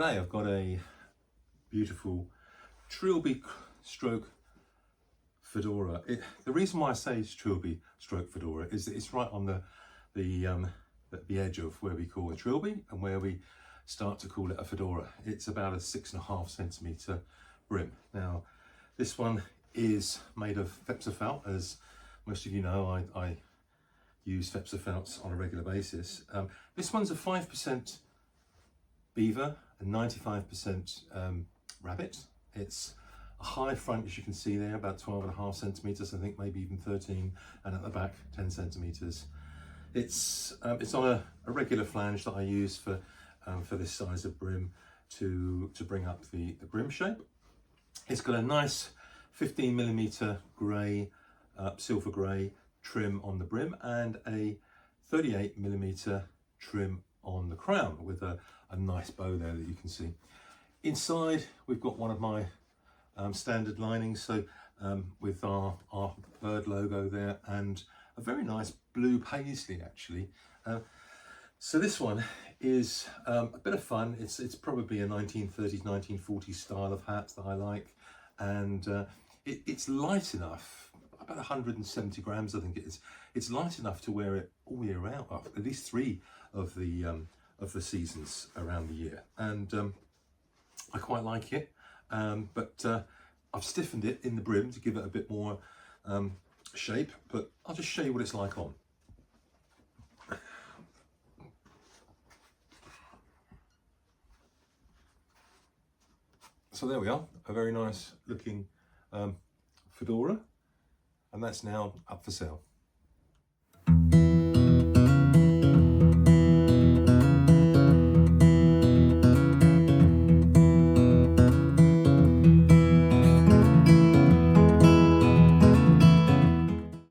today I've got a beautiful trilby stroke fedora. The reason why I say it's trilby stroke fedora is that it's right on the edge of where we call a trilby and where we start to call it a fedora. It's about a 6.5 centimetre brim. Now this one is made of Fepsa felt. As most of you know, I use Fepsa felts on a regular basis. This one's a 5% beaver and 95% rabbit. It's a high front, as you can see there, about 12.5 centimetres, I think maybe even 13, and at the back 10 centimetres. It's on a regular flange that I use for this size of brim to bring up the brim shape. It's got a nice 15mm grey, silver grey trim on the brim and a 38mm trim on the crown with a nice bow there that you can see. Inside we've got one of my standard linings, so with our bird logo there and a very nice blue paisley actually. So this one is a bit of fun. It's probably a 1930s, 1940s style of hat that I like, and it's light enough, about 170 grams I think it is. It's light enough to wear it all year round, at least 3 of the seasons around the year, and I quite like it, but I've stiffened it in the brim to give it a bit more shape, but I'll just show you what it's like on. So there we are, a very nice looking fedora, and that's now up for sale.